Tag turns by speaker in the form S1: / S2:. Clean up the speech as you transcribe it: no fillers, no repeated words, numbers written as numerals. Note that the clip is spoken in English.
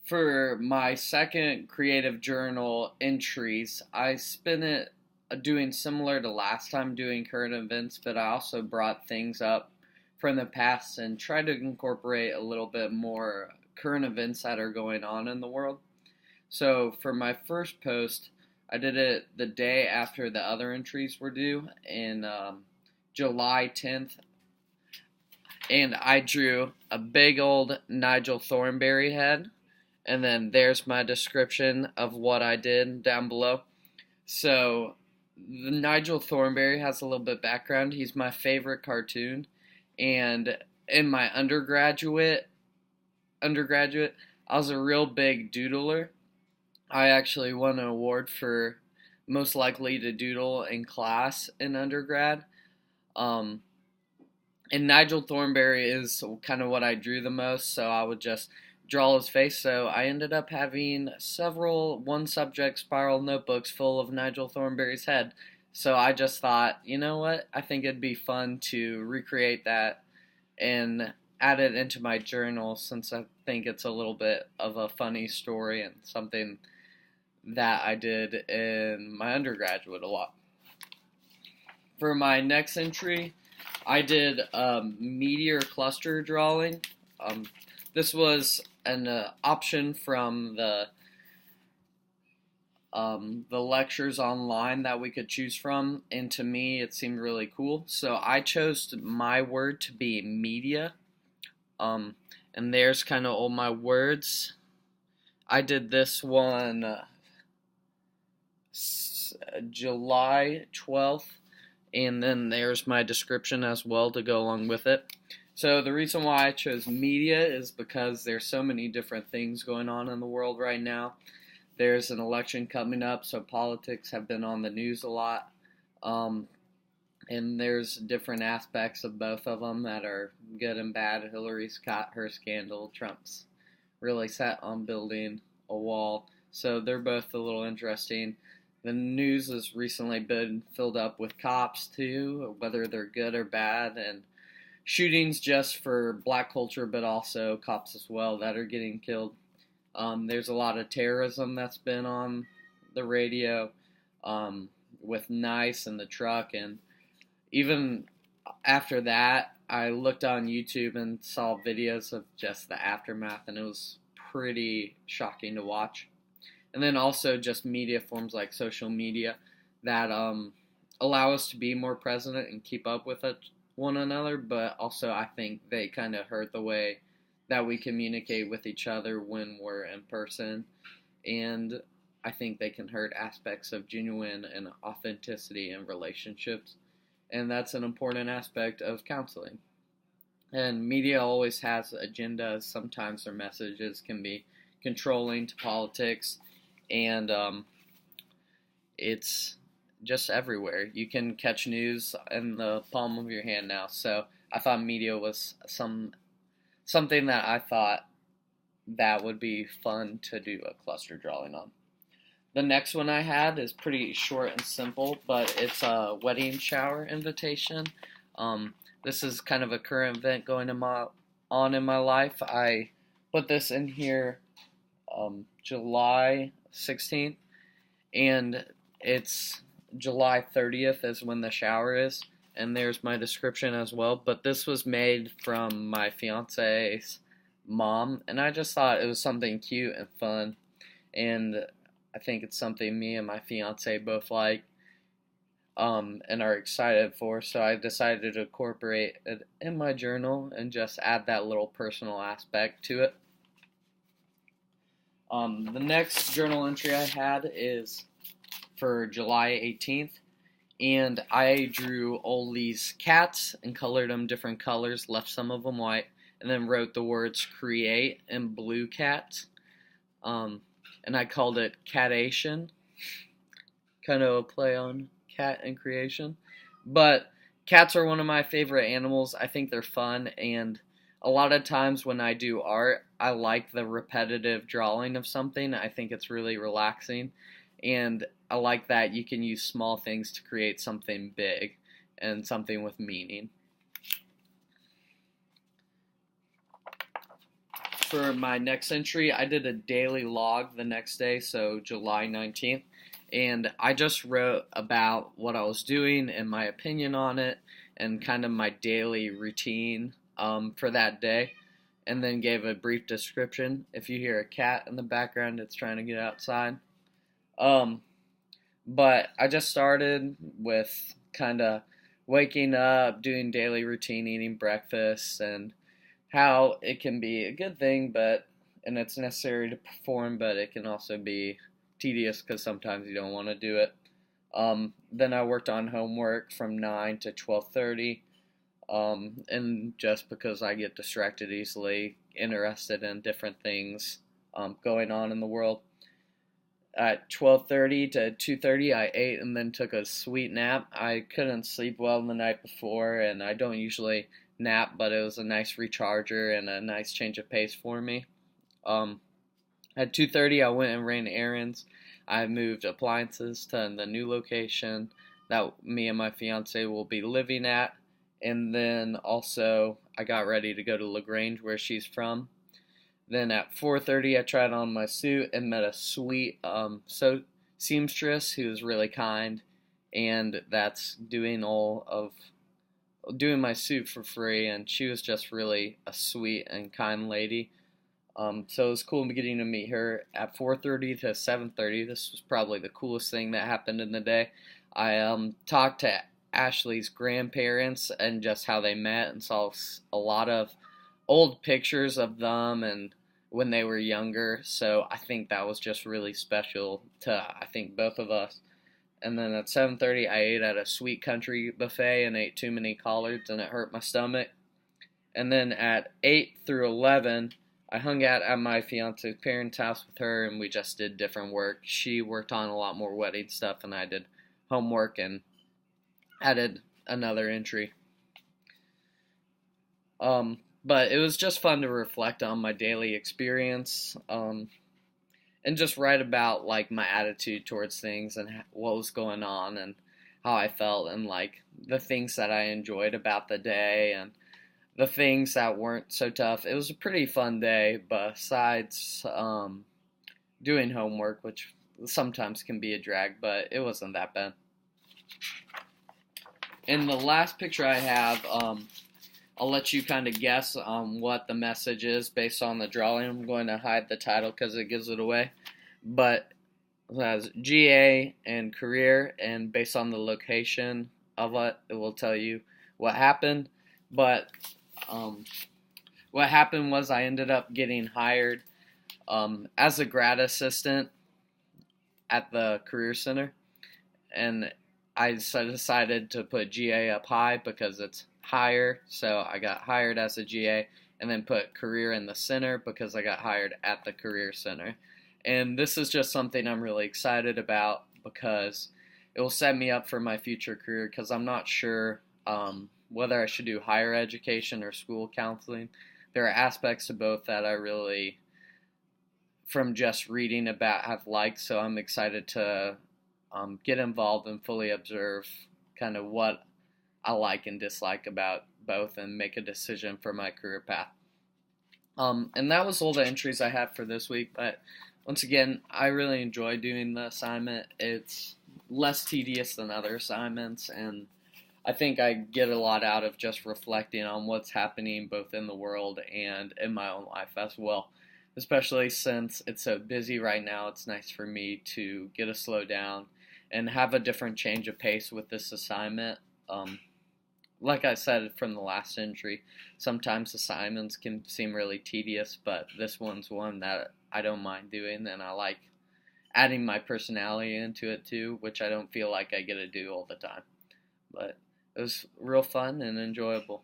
S1: For my second creative journal entries, I spent it doing similar to last time, doing current events, but I also brought things up from the past and tried to incorporate a little bit more current events that are going on in the world. So for my first post, I did it the day after the other entries were due in July 10th, and I drew a big old Nigel Thornberry head. And then there's my description of what I did down below. So, the Nigel Thornberry has a little bit of background. He's my favorite cartoon, and in my undergraduate, I was a real big doodler. I actually won an award for most likely to doodle in class in undergrad. Um, and Nigel Thornberry is kind of what I drew the most, so I would just draw his face. So I ended up having several one subject spiral notebooks full of Nigel Thornberry's head. So I just thought, you know what? I think it'd be fun to recreate that and add it into my journal since I think it's a little bit of a funny story and something that I did in my undergraduate a lot. For my next entry, I did a meteor cluster drawing. This was an option from the lectures online that we could choose from, and to me it seemed really cool. So I chose my word to be media. Um, and there's kind of all my words. I did this one July 12th, and then there's my description as well to go along with it. So the reason why I chose media is because there's so many different things going on in the world right now. There's an election coming up, so politics have been on the news a lot. Um, and there's different aspects of both of them that are good and bad. Hillary's got her scandal. Trump's really set on building a wall. So they're both a little interesting. The news has recently been filled up with cops too, whether they're good or bad, and shootings just for black culture, but also cops as well that are getting killed. There's a lot of terrorism that's been on the radio with Nice and the truck, and even after that, I looked on YouTube and saw videos of just the aftermath, and it was pretty shocking to watch. And then also just media forms like social media that allow us to be more present and keep up with one another, but also I think they kind of hurt the way that we communicate with each other when we're in person, and I think they can hurt aspects of genuine and authenticity in relationships, and that's an important aspect of counseling. And media always has agendas. Sometimes their messages can be controlling to politics, and it's just everywhere. You can catch news in the palm of your hand now. So I thought media was something that I thought that would be fun to do a cluster drawing on. The next one I had is pretty short and simple, but it's a wedding shower invitation. This is kind of a current event going on in my life. I put this in here July 16th, and it's July 30th is when the shower is, and there's my description as well. But this was made from my fiance's mom, and I just thought it was something cute and fun, and I think it's something me and my fiance both like, and are excited for. So I decided to incorporate it in my journal and just add that little personal aspect to it. The next journal entry I had is for July 18th, and I drew all these cats and colored them different colors, left some of them white, and then wrote the words create in blue cats. And I called it Catation, kind of a play on cat and creation. But cats are one of my favorite animals. I think they're fun, and a lot of times when I do art, I like the repetitive drawing of something. I think it's really relaxing, and I like that you can use small things to create something big and something with meaning. for my next entry, I did a daily log the next day, so July 19th, and I just wrote about what I was doing and my opinion on it and kind of my daily routine for that day, and then gave a brief description. If you hear a cat in the background, it's trying to get outside. Um, but I just started with kind of waking up, doing daily routine, eating breakfast, and how it can be a good thing, and it's necessary to perform, but it can also be tedious because sometimes you don't want to do it. Then I worked on homework from 9 to 12:30, and just because I get distracted easily, interested in different things going on in the world. At 12:30 to 2:30, I ate and then took a sweet nap. I couldn't sleep well the night before, and I don't usually nap, but it was a nice recharger and a nice change of pace for me. Um, at 2:30, I went and ran errands. I moved appliances to the new location that me and my fiance will be living at, and then also I got ready to go to LaGrange, where she's from. Then at 4:30, I tried on my suit and met a sweet seamstress who was really kind, and that's doing my suit for free, and she was just really a sweet and kind lady. So it was cool getting to meet her at 4:30 to 7:30. This was probably the coolest thing that happened in the day. I talked to Ashley's grandparents and just how they met, and saw a lot of old pictures of them and when they were younger. So I think that was just really special to, I think, both of us. And then at 7:30, I ate at a sweet country buffet and ate too many collards, and it hurt my stomach. And then at 8 through 11, I hung out at my fiance's parents' house with her, and we just did different work. She worked on a lot more wedding stuff, and I did homework and added another entry. But it was just fun to reflect on my daily experience, and just write about like my attitude towards things and what was going on and how I felt, and like the things that I enjoyed about the day and the things that weren't so tough. It was a pretty fun day, besides doing homework, which sometimes can be a drag, but it wasn't that bad. In the last picture I have, I'll let you kind of guess what the message is based on the drawing. I'm going to hide the title because it gives it away. But it has GA and career, and based on the location of it, it will tell you what happened. But what happened was I ended up getting hired as a grad assistant at the Career Center. And I decided to put GA up high because it's higher, so I got hired as a GA, and then put career in the center because I got hired at the Career Center. And this is just something I'm really excited about because it will set me up for my future career, because I'm not sure whether I should do higher education or school counseling. There are aspects to both that I really, from just reading about, have liked, so I'm excited to get involved and fully observe kind of what I like and dislike about both, and make a decision for my career path. And that was all the entries I had for this week, but once again, I really enjoy doing the assignment. It's less tedious than other assignments, and I think I get a lot out of just reflecting on what's happening both in the world and in my own life as well. Especially since it's so busy right now, it's nice for me to get a slow down and have a different change of pace with this assignment. Like I said from the last entry, sometimes assignments can seem really tedious, but this one's one that I don't mind doing, and I like adding my personality into it too, which I don't feel like I get to do all the time. But it was real fun and enjoyable.